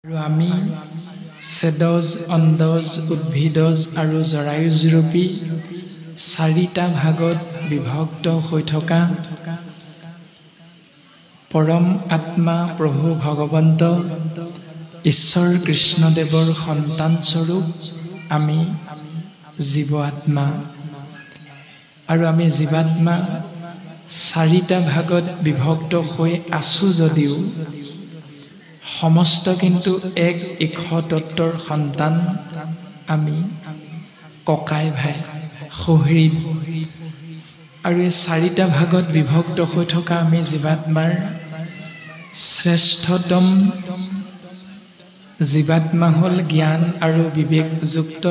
আৰু আমি ছেদজ, অণ্ডজ, উদ্ভিদজ আৰু জৰায়ুজৰূপী চাৰিটা ভাগত বিভক্ত হৈ থকা পৰম আত্মা প্ৰভু ভগৱন্ত ঈশ্বৰ কৃষ্ণদেৱৰ সন্তানস্বৰূপ আমি জীৱ আত্মা। আৰু আমি জীৱাত্মা চাৰিটা ভাগত বিভক্ত হৈ আছো যদিও সমস্ত কিন্তু এক ইক্ষতত্বৰ সন্তান। আমি ককাই ভাই সুহৃদ। আৰু এই চাৰিটা ভাগত বিভক্ত হৈ থকা আমি জীৱাত্মাৰ শ্ৰেষ্ঠতম জীৱাত্মা হ'ল জ্ঞান আৰু বিবেকযুক্ত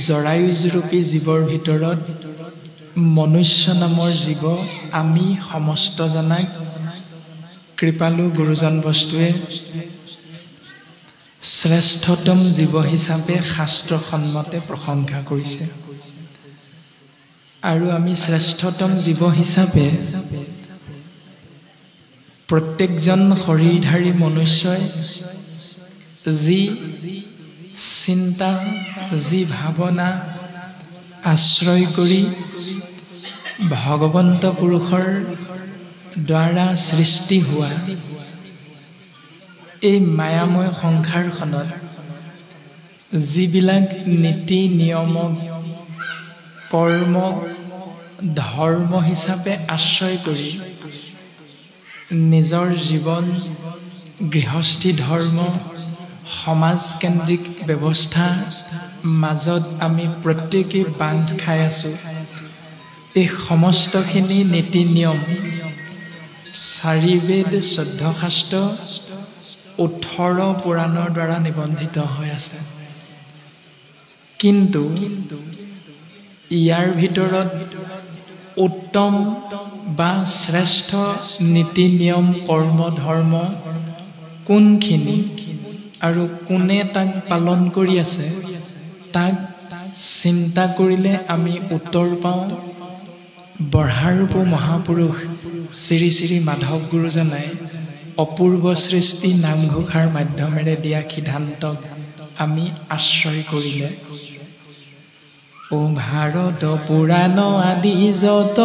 জৰায়ুজৰূপী জীৱৰ ভিতৰত মনুষ্য নামৰ জীৱ। আমি সমস্ত জনাক কৃপালু গুৰুজন বস্তুৱে শ্ৰেষ্ঠতম জীৱ হিচাপে শাস্ত্ৰসন্মতে প্ৰশংসা কৰিছে। আৰু আমি শ্ৰেষ্ঠতম জীৱ হিচাপে প্ৰত্যেকজন শৰীৰধাৰী মনুষ্যই যি চিন্তা, যি ভাৱনা আশ্ৰয় কৰি ভগৱন্ত পুৰুষৰ দ্বাৰা সৃষ্টি হোৱা এই মায়াময় সংসাৰখনত যিবিলাক নীতি নিয়ম কৰ্ম ধৰ্ম হিচাপে আশ্ৰয় কৰি নিজৰ জীৱন গৃহস্থী ধৰ্ম সমাজকেন্দ্ৰিক ব্যৱস্থা মাজত আমি প্ৰত্যেকেই বান্ধ খাই আছো। এই সমস্তখিনি নীতি নিয়ম 4 বেদ 14 শাস্ত্ৰ 18 পুৰাণৰ দ্বাৰা নিবন্ধিত হৈ আছে। কিন্তু ইয়াৰ ভিতৰত উত্তম বা শ্ৰেষ্ঠ নীতি নিয়ম কৰ্ম ধৰ্ম কোনখিনি আৰু কোনে তাক পালন কৰি আছে, তাক চিন্তা কৰিলে আমি উত্তৰ পাওঁ বঢ়াৰূপ মহাপুৰুষ শ্ৰী শ্ৰী মাধৱ গুৰুজনাই অপূৰ্ব সৃষ্টি নামঘোষাৰ মাধ্যমেৰে দিয়া সিদ্ধান্তক আমি আশ্ৰয় কৰিলে। ও ভাৰত পুৰাণ আদি যত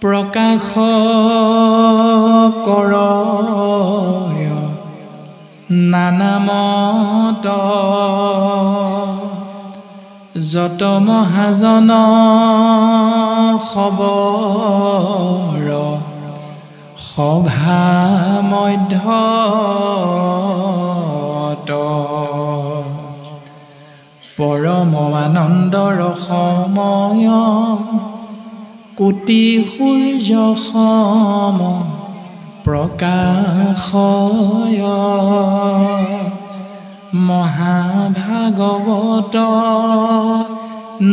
প্ৰকাশ কৰ নানামত যত মহাজন খবৰ সভা মধ্যত পৰম আনন্দৰ সময় কোটি সূৰ্য সম প্ৰকাশয় মহাভাগৱত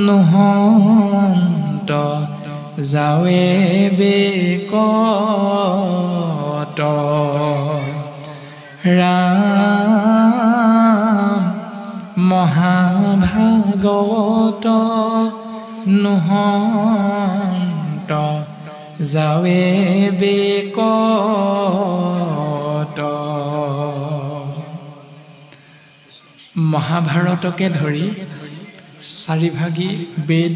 নোহন্ত যাৱে বেকত ৰাম মহাভাগৱত নোহন্ত যাৱে বেকত। মহাভাৰতকে ধৰি 4 ভাগী বেদ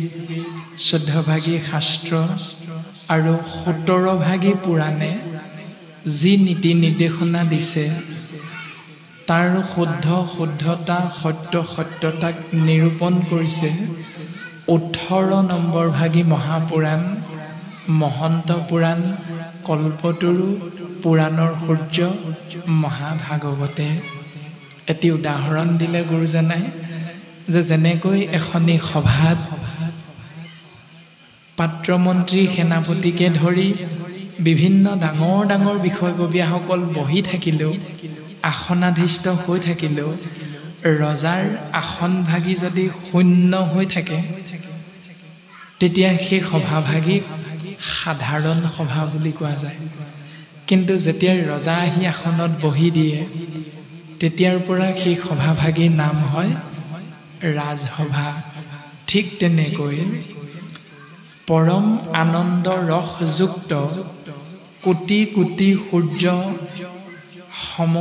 14 ভাগী শাস্ত্ৰ আৰু 17 ভাগী পুৰাণে যি নীতি নিৰ্দেশনা দিছে তাৰ শুদ্ধতা সত্যতাক নিৰূপণ কৰিছে 18 নম্বৰ ভাগী মহাপুৰাণ মহন্ত পুৰাণ কল্পতৰু পুৰাণৰ সূৰ্য মহাভাগৱতে। এটি উদাহৰণ দিলে গুৰুজনাই যে যেনেকৈ এখনি সভাত পাত্ৰমন্ত্ৰী সেনাপতিকে ধৰি বিভিন্ন ডাঙৰ ডাঙৰ বিষয়ববীয়াসকল বহি থাকিলেও আসনাধীষ্ঠ হৈ থাকিলেও ৰজাৰ আসন ভাগি যদি শূন্য হৈ থাকে তেতিয়া সেই সভাভাগিক সাধাৰণ সভা বুলি কোৱা যায়। কিন্তু যেতিয়া ৰজা আহি আসনত বহি দিয়ে তেতিয়াৰ পৰা সেই সভাভাগীৰ নাম হয় ৰাজসভা। ঠিক তেনেকৈ পৰম আনন্দ ৰসযুক্ত কোটি কোটি সূৰ্য সম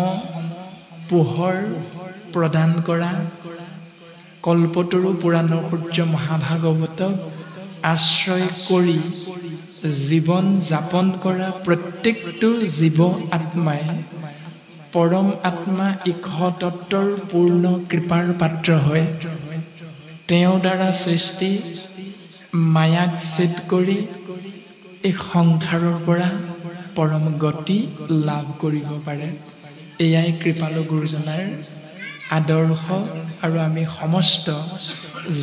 পোহৰ প্ৰদান কৰা কল্পতৰু পুৰাণৰ সূৰ্য মহাভাগৱতক আশ্ৰয় কৰি জীৱন যাপন কৰা প্ৰত্যেকটো জীৱ আত্মাই পৰম আত্মা ঈশ তত্ত্বৰ পূৰ্ণ কৃপাৰ পাত্ৰ হয়। তেওঁৰ দ্বাৰা সৃষ্টি মায়াক ছেদ কৰি এই সংসাৰৰ পৰা পৰম গতি লাভ কৰিব পাৰে। এয়াই কৃপালু গুৰুজনাৰ আদৰ্শ আৰু আমি সমস্ত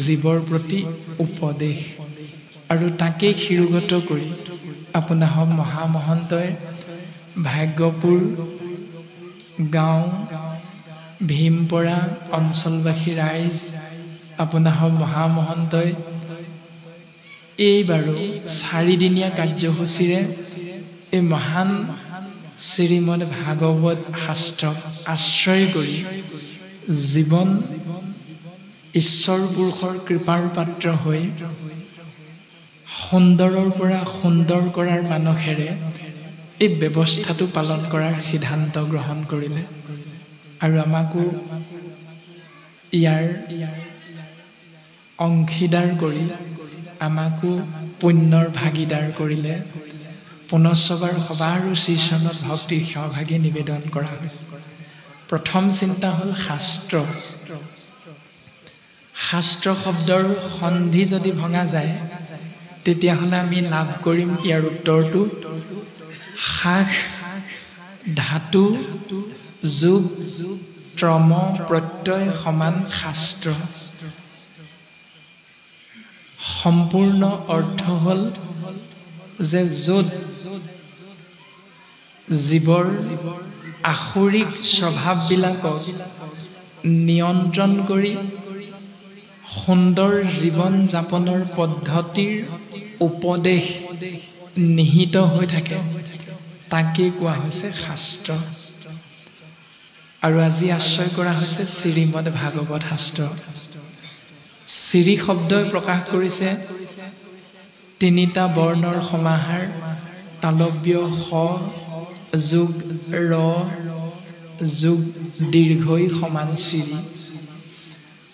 জীৱৰ প্ৰতি উপদেশ আৰু তাকেই শিৰোগত কৰি আপোনাসৱ মহামহন্তই ভাগ্যপুৰ গাঁও ভীমপৰা অঞ্চলবাসী ৰাইজ আপোনাসৱ মহামহন্তই এইবাৰো 4দিনীয়া কাৰ্যসূচীৰে এই মহান শ্ৰীমদ ভাগৱত শাস্ত্ৰক আশ্ৰয় কৰি জীৱন ঈশ্বৰ পুৰুষৰ কৃপাৰ পাত্ৰ হৈ সুন্দৰৰ পৰা সুন্দৰ কৰাৰ মানসেৰে এই ব্যৱস্থাটো পালন কৰাৰ সিদ্ধান্ত গ্ৰহণ কৰিলে আৰু আমাকো ইয়াৰ অংশীদাৰ কৰি আমাকো পুণ্যৰ ভাগীদাৰ কৰিলে। পুনশ্চবাৰ সভা আৰু শ্ৰীচৰণত ভক্তিৰ সেৱাভাগী নিবেদন কৰা হৈছে। প্ৰথম চিন্তা হ'ল শাস্ত্ৰ। শাস্ত্ৰ শব্দৰ সন্ধি যদি ভঙা যায় তেতিয়াহ'লে আমি লাভ কৰিম ইয়াৰ উত্তৰটো শাস ধাতু যোগ ত্ৰম প্ৰত্যয় সমান শাস্ত্ৰ। সম্পূৰ্ণ অৰ্থ হ'ল যে য'ত জীৱৰ আসুৰিক স্বভাৱবিলাকক নিয়ন্ত্ৰণ কৰি সুন্দৰ জীৱন যাপনৰ পদ্ধতিৰ উপদেশ নিহিত হৈ থাকে তাকেই কোৱা হৈছে শাস্ত্ৰ। আৰু আজি আশ্ৰয় কৰা হৈছে শ্ৰীমদ ভাগৱত শাস্ত্ৰ। শ্ৰী শব্দই প্ৰকাশ কৰিছে তিনিটা বৰ্ণৰ সমাহাৰ তালব্য স যোগ ৰ যোগ দীৰ্ঘই সমান শ্ৰী।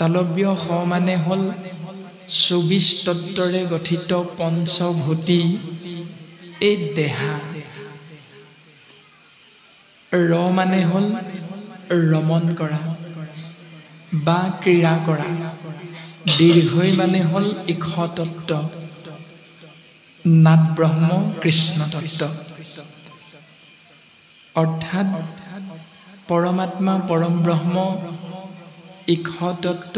তালব্য স মানে হ'ল 24 তত্ত্বৰে গঠিত পঞ্চভূতি এই দেহা। ৰ মানে হ'ল ৰমণ কৰা বা ক্ৰীড়া কৰা। দীৰ্ঘই মানে হ'ল ঈশ তত্ত্ব নাদ ব্ৰহ্ম কৃষ্ণ তত্ত্ব। অৰ্থাৎ পৰমাত্মা পৰম ব্ৰহ্ম ঈশ তত্ত্ব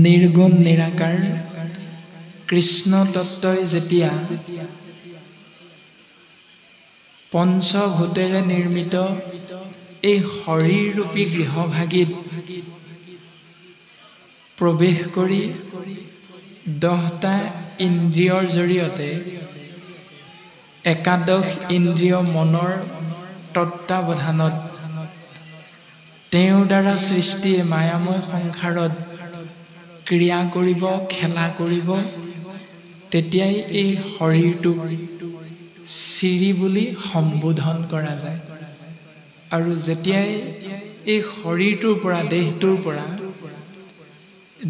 নিৰ্গুণ নিৰাকাৰ কৃষ্ণ তত্ত্বই যেতিয়া পঞ্চভূতেৰে নিৰ্মিত এই শৰীৰৰূপী গৃহভাগীত প্ৰৱেশ কৰি 10টা ইন্দ্ৰিয়ৰ জৰিয়তে একাদশ ইন্দ্ৰিয় মনৰ তত্ত্বাৱধানত তেওঁৰ দ্বাৰা সৃষ্টি মায়াময় সংসাৰত ক্ৰিয়া কৰিব খেলা কৰিব তেতিয়াই এই শৰীৰটোক শ্ৰী বুলি সম্বোধন কৰা যায়। আৰু যেতিয়াই এই শৰীৰটোৰ পৰা দেহটোৰ পৰা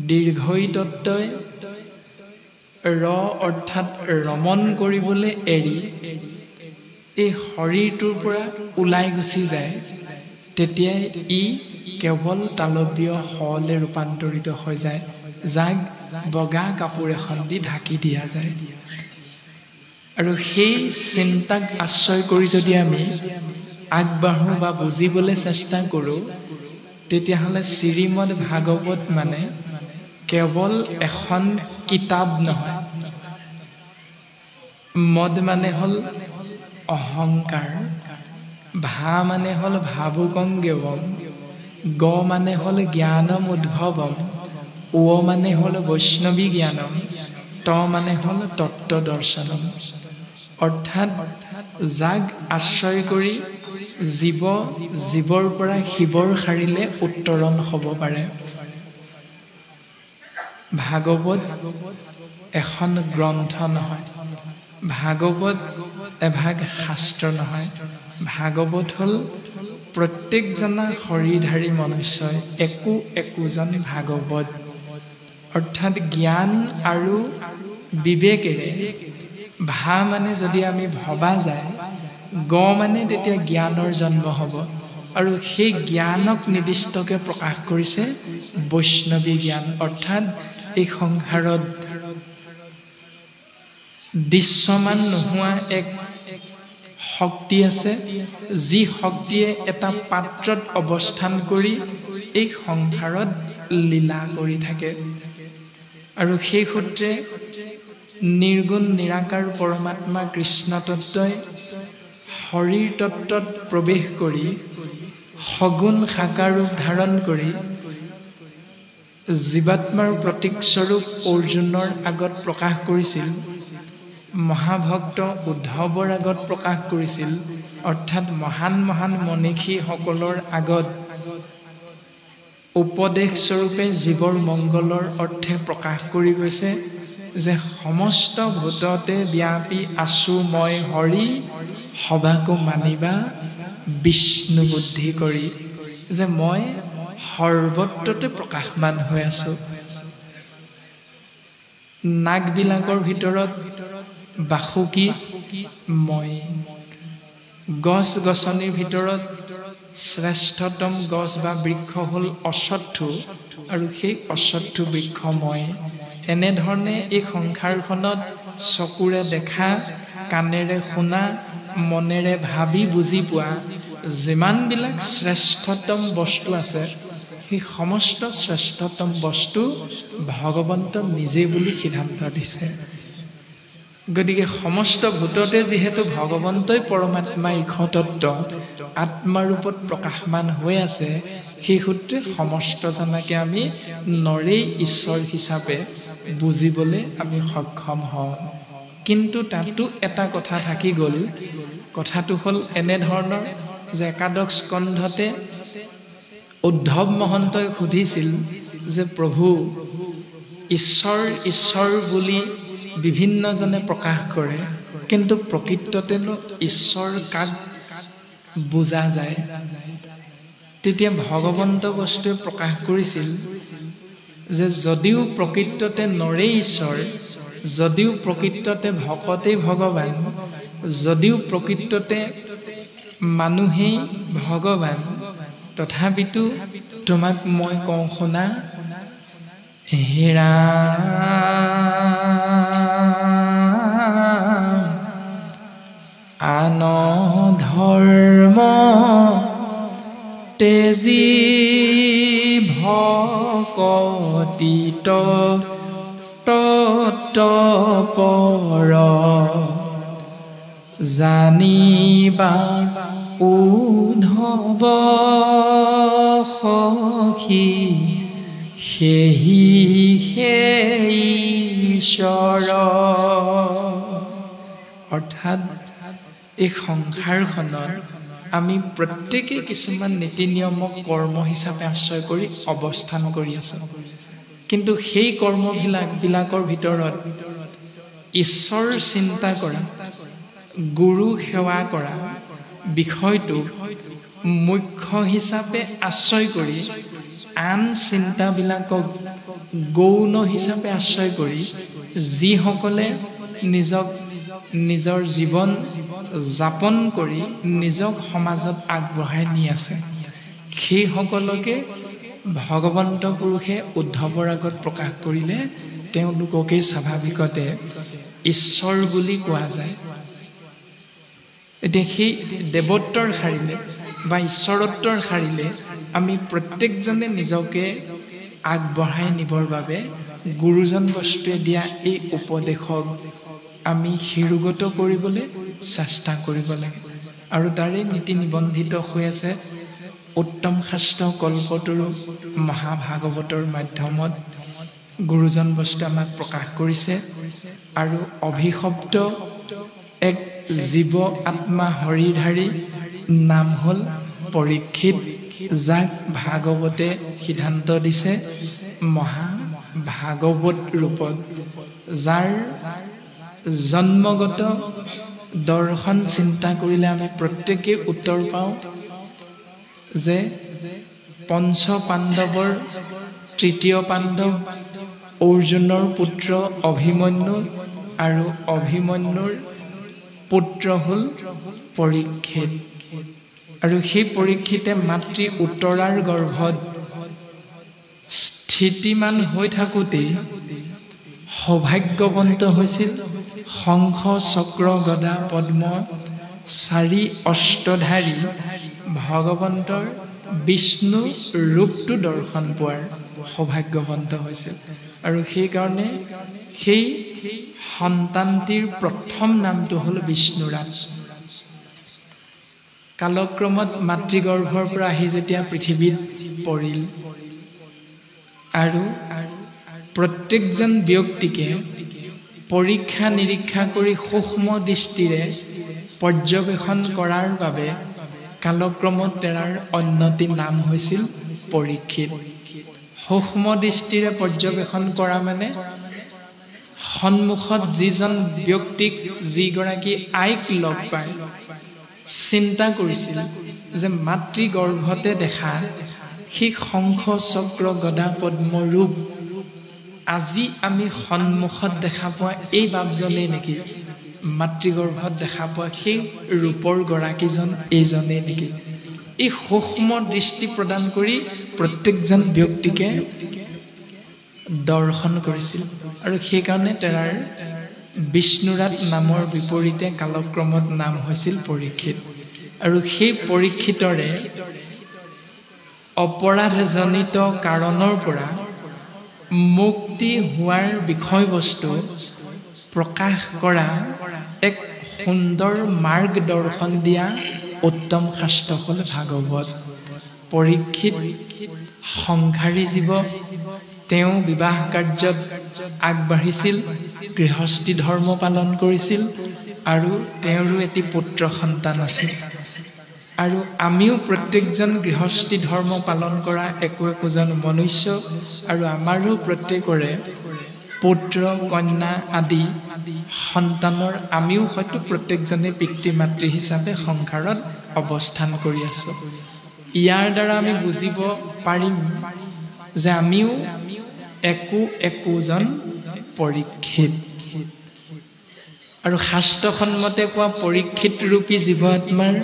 দীৰ্ঘই তত্ত্বই ৰ অৰ্থাৎ ৰমণ কৰিবলৈ এৰি এই শৰীৰটোৰ পৰা ওলাই গুচি যায় তেতিয়াই ই কেৱল তালব্য হলে ৰূপান্তৰিত হৈ যায়, যাক বগা কাপোৰ এখন দি ঢাকি দিয়া যায়। আৰু সেই চিন্তাক আশ্ৰয় কৰি যদি আমি আগবাঢ়ো বা বুজিবলৈ চেষ্টা কৰোঁ তেতিয়াহ'লে শ্ৰীমদ ভাগৱত মানে কেৱল এখন কিতাপ নহয়। মদ মানে হ'ল অহংকাৰ, ভা মানে হ'ল ভাবুকংগেৱম, গ মানে হ'ল জ্ঞানম উদ্ভৱম, ও মানে হ'ল বৈষ্ণৱী জ্ঞানম, ত মানে হ'ল তত্ত্ব দৰ্শনম। অৰ্থাৎ যাক আশ্ৰয় কৰি জীৱৰ পৰা শিৱৰ সাৰিলে উত্তৰণ হ'ব পাৰে। ভাগৱত এখন গ্ৰন্থ নহয়, ভাগৱত এভাগ শাস্ত্ৰ নহয়। ভাগৱত হ'ল প্ৰত্যেকজনা শৰীৰধাৰী মনুষ্যই একোজন ভাগৱত, অৰ্থাৎ জ্ঞান আৰু বিবেকেৰে। ভা মানে যদি আমি ভবা যায়, গ মানে তেতিয়া জ্ঞানৰ জন্ম হ'ব, আৰু সেই জ্ঞানক নিৰ্দিষ্টকৈ প্ৰকাশ কৰিছে বৈষ্ণৱী জ্ঞান। অৰ্থাৎ এই সংসাৰত দৃশ্যমান নোহোৱা এক শক্তি আছে, যি শক্তিয়ে এটা পাত্ৰত অৱস্থান কৰি এই সংসাৰত লীলা কৰি থাকে। আৰু সেই সূত্ৰে নিৰ্গুণ নিৰাকাৰ পৰমাত্মা কৃষ্ণ তত্ত্বই শৰীৰ তত্ত্বত প্ৰৱেশ কৰি সগুণ সাকাৰ ৰূপ ধাৰণ কৰি জীৱাত্মাৰ প্ৰতীকস্বৰূপ অৰ্জুনৰ আগত প্ৰকাশ কৰিছিল, মহাভক্ত উদ্ধৱৰ আগত প্ৰকাশ কৰিছিল, অৰ্থাৎ মহান মহান মনীষীসকলৰ আগত উপদেশ স্বৰূপে জীৱৰ মংগলৰ অৰ্থে প্ৰকাশ কৰি গৈছে যে সমস্ত ভূততে ব্যাপী আছো মই হৰি, সবাকো মানিবা বিষ্ণু বুদ্ধি কৰি। যে মই সৰ্বত্ৰতে প্ৰকাশমান হৈ আছো। নাগবিলাকৰ ভিতৰত বাসুকী মই, গছ গছনিৰ ভিতৰত শ্ৰেষ্ঠতম গছ বা বৃক্ষ হ'ল অশ্বত্থু, আৰু সেই অশ্বত্থু বৃক্ষ মই। এনেধৰণে এই সংসাৰখনত চকুৰে দেখা, কাণেৰে শুনা, মনেৰে ভাবি বুজি পোৱা যিমানবিলাক শ্ৰেষ্ঠতম বস্তু আছে, সেই সমস্ত শ্ৰেষ্ঠতম বস্তু ভগৱন্ত নিজে বুলি সিদ্ধান্ত দিছে। গতিকে সমস্ত ভূততে যিহেতু ভগৱন্তই পৰমাত্মা ইক্ষতত্ত্ব আত্মাৰূপত প্ৰকাশমান হৈ আছে, সেই সূত্ৰে সমস্তজনাকে আমি নৰেই ঈশ্বৰ হিচাপে বুজিবলৈ আমি সক্ষম হওঁ। কিন্তু তাতো এটা কথা থাকি গ'ল। কথাটো হ'ল এনেধৰণৰ যে একাদশ স্কন্ধতে উদ্ধৱ মহন্তই সুধিছিল যে প্ৰভু, ঈশ্বৰ ঈশ্বৰ বুলি বিভিন্নজনে প্ৰকাশ কৰে, কিন্তু প্ৰকৃততেনো ঈশ্বৰ কাক বুজা যায়? তেতিয়া ভগৱন্ত বস্তুৱে প্ৰকাশ কৰিছিল যে যদিও প্ৰকৃততে নৰেই ঈশ্বৰ, যদিও প্ৰকৃততে ভকতেই ভগৱান, যদিও প্ৰকৃততে মানুহেই ভগৱান, তথাপিতো তোমাক মই কওঁ শুনা, হে ৰাম, আন ধৰ্ম তেজি ভকতিত তত্পৰ জানিবা উদ্ধৱ সখী, সেহি সেই ঈশ্বৰ। অৰ্থাৎ এই সংসাৰখনত আমি প্ৰত্যেকেই কিছুমান নীতি নিয়মক কৰ্ম হিচাপে আশ্ৰয় কৰি অৱস্থান কৰি আছোঁ। কিন্তু সেই কৰ্মবিলাকৰ ভিতৰত ঈশ্বৰ চিন্তা কৰা, গুৰু সেৱা কৰা বিষয়টো মুখ্য হিচাপে আশ্ৰয় কৰি, আন চিন্তাবিলাকক গৌণ হিচাপে আশ্ৰয় কৰি যিসকলে নিজৰ জীৱন যাপন কৰি নিজক সমাজত আগবঢ়াই নি আছে, সেইসকলকে ভগৱন্ত পুৰুষে উদ্ধৱৰ আগত প্ৰকাশ কৰিলে তেওঁলোককেই স্বাভাৱিকতে ঈশ্বৰ বুলি কোৱা যায়। এতিয়া সেই দেৱত্বৰ শাৰীলে বা ঈশ্বৰত্বৰ শাৰীলে আমি প্ৰত্যেকজনে নিজকে আগবঢ়াই নিবৰ বাবে গুৰুজন বস্তুৱে দিয়া এই উপদেশক আমি শিৰোগত কৰিবলৈ চেষ্টা কৰিব লাগে। আৰু তাৰে নীতি নিবন্ধিত হৈ আছে উত্তম শাস্ত্ৰ কল্পতৰু মহাভাগৱতৰ মাধ্যমত গুৰুজন বস্তু আমাক প্ৰকাশ কৰিছে। আৰু অভিশপ্ত এক জীৱ আত্মা হৰিধাৰী নাম হ'ল পৰীক্ষিত, যাক ভাগৱতে সিদ্ধান্ত দিছে মহাভাগৱত ৰূপত, যাৰ জন্মগত দৰ্শন চিন্তা কৰিলে আমি প্ৰত্যেকেই উত্তৰ পাওঁ যে পঞ্চ পাণ্ডৱৰ তৃতীয় পাণ্ডৱ অৰ্জুনৰ পুত্ৰ অভিমন্যু আৰু অভিমন্যুৰ পুত্ৰ হ'ল পৰীক্ষিত। আৰু সেই পৰীক্ষিতে মাতৃ উত্তৰাৰ গৰ্ভত স্থিতিমান হৈ থাকোঁতেই সৌভাগ্যৱন্ত হৈছিল শংখ চক্ৰ গদা পদ্ম চাৰি অষ্টধাৰী ভগৱন্তৰ বিষ্ণু ৰূপটো দৰ্শন পোৱাৰ সৌভাগ্যৱন্ত হৈছিল। আৰু সেইকাৰণে সেই সন্তানটিৰ প্ৰথম নামটো হ'ল বিষ্ণুৰাজ। কালক্ৰমত মাতৃগৰ্ভৰ পৰা আহি যেতিয়া পৃথিৱীত পৰিল আৰু প্ৰত্যেকজন ব্যক্তিকে পৰীক্ষা নিৰীক্ষা কৰি সূক্ষ্ম দৃষ্টিৰে পৰ্যবেক্ষণ কৰাৰ বাবে কালক্ৰমত তেৰাৰ অন্যটি নাম হৈছিল পৰীক্ষিত। সূক্ষ্ম দৃষ্টিৰে পৰ্যবেক্ষণ কৰা মানে সন্মুখত যিজন ব্যক্তিক যিগৰাকী আইক লগ পায় চিন্তা কৰিছিল যে মাতৃগৰ্ভতে দেখা সেই শংখ চক্ৰ গদা পদ্ম ৰূপ আজি আমি সন্মুখত দেখা পোৱা এই বাপজনেই নেকি? মাতৃগৰ্ভত দেখা পোৱা সেই ৰূপৰ গৰাকীজন এইজনেই নেকি? এই সূক্ষ্ম দৃষ্টি প্ৰদান কৰি প্ৰত্যেকজন ব্যক্তিকে দৰ্শন কৰিছিল। আৰু সেইকাৰণে তেৰাৰ বিষ্ণুৰাজ নামৰ বিপৰীতে কালক্ৰমত নাম হৈছিল পৰীক্ষিত। আৰু সেই পৰীক্ষিতৰে অপৰাধজনিত কাৰণৰ পৰা মুক্তি হোৱাৰ বিষয়বস্তু প্ৰকাশ কৰা এক সুন্দৰ মাৰ্গদৰ্শন দিয়া উত্তম শাস্ত্ৰ হ'ল ভাগৱত। পৰীক্ষিত সংসাৰী জীৱ, তেওঁ বিবাহ কাৰ্যত আগবাঢ়িছিল, গৃহস্থী ধৰ্ম পালন কৰিছিল আৰু তেওঁৰো এটি পুত্ৰ সন্তান আছিল। আৰু আমিও প্ৰত্যেকজন গৃহস্থী ধৰ্ম পালন কৰা একোজন মনুষ্য আৰু আমাৰো প্ৰত্যেকৰে পুত্ৰ কন্যা আদি সন্তানৰ আমিও হয়তো প্ৰত্যেকজনে পিতৃ মাতৃ হিচাপে সংসাৰত অৱস্থান কৰি আছোঁ। ইয়াৰ দ্বাৰা আমি বুজিব পাৰিম যে আমিও একোজন পৰীক্ষিত। আৰু শাস্ত্ৰসন্মতে কোৱা পৰীক্ষিত ৰূপী জীৱ আত্মাৰ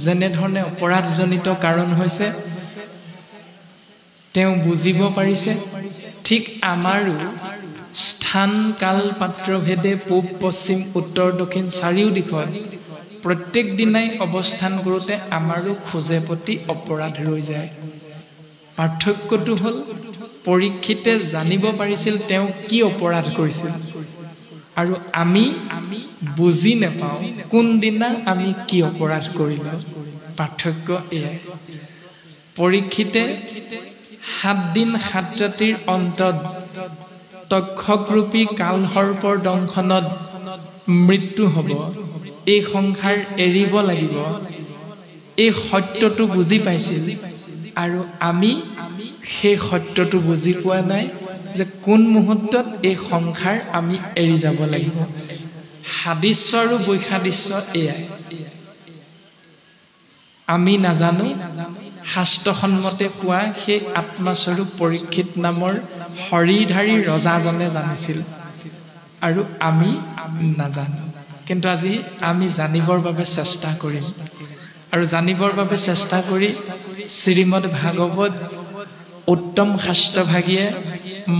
যেনেধৰণে অপৰাধজনিত কাৰণ হৈছে তেওঁ বুজিব পাৰিছে, ঠিক আমাৰো স্থান কাল পাত্ৰ ভেদে পূব পশ্চিম উত্তৰ দক্ষিণ চাৰিও দিশত প্ৰত্যেক দিনাই অৱস্থান কৰোঁতে আমাৰো খোজে প্ৰতি অপৰাধ ৰৈ যায়। পাৰ্থক্যটো হ'ল পৰীক্ষিতে জানিব পাৰিছিল তেওঁ কি অপৰাধ কৰিছিল আৰু আমি বুজি নাপাওঁ কোনদিনা আমি কি অপৰাধ কৰিলোঁ। পাৰ্থক্য এয়াই। পৰীক্ষিতে 7 দিন 7 ৰাতিৰ অন্তত তক্ষকৰূপী কালসৰ্পৰ দংশনত মৃত্যু হ'ব, এই সংসাৰ এৰিব লাগিব, এই সত্যটো বুজি পাইছিল। আৰু আমি সেই সত্যটো বুজি পোৱা নাই যে কোন মুহূৰ্তত এই সংসাৰ আমি এৰি যাব লাগিব। সাদৃশ্য আৰু বৈসাদৃশ্য এয়াই আমি নাজানো। শাস্ত্ৰসন্মতে কোৱা সেই আত্মাস্বৰূপ পৰীক্ষিত নামৰ শৰীৰধাৰী ৰজাজনে জানিছিল আৰু আমি নাজানো। কিন্তু আজি আমি জানিবৰ বাবে চেষ্টা কৰিম আৰু জানিবৰ বাবে চেষ্টা কৰি শ্ৰীমদ ভাগৱত উত্তম শাস্ত্ৰভাগীয়ে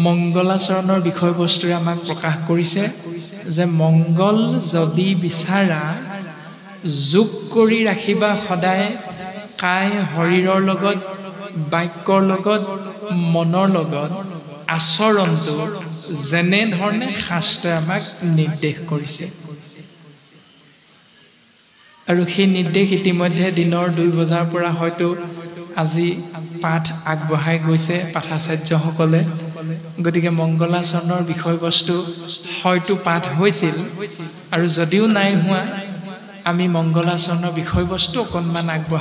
মংগলাচৰণৰ বিষয়বস্তুৰে আমাক প্ৰকাশ কৰিছে যে মংগল যদি বিচাৰা যোগ কৰি ৰাখিবা সদায় কায় শৰীৰৰ লগত, বাক্যৰ লগত, মনৰ লগত আচৰণটো যেনেধৰণে শাস্ত্ৰই আমাক নিৰ্দেশ কৰিছে। আৰু সেই নিৰ্দেশ ইতিমধ্যে দিনৰ 2 বজাৰ পৰা হয়তো আজি পাঠ আগবঢ়াই গৈছে পাঠাচাৰ্যসকলে। গতিকে মংগলাচৰণৰ বিষয়বস্তু হয়তো পাঠ হৈছিল, আৰু যদিও নাই হোৱা আমি মংগলাচৰণৰ বিষয়বস্তু অকণমান আগবঢ়াই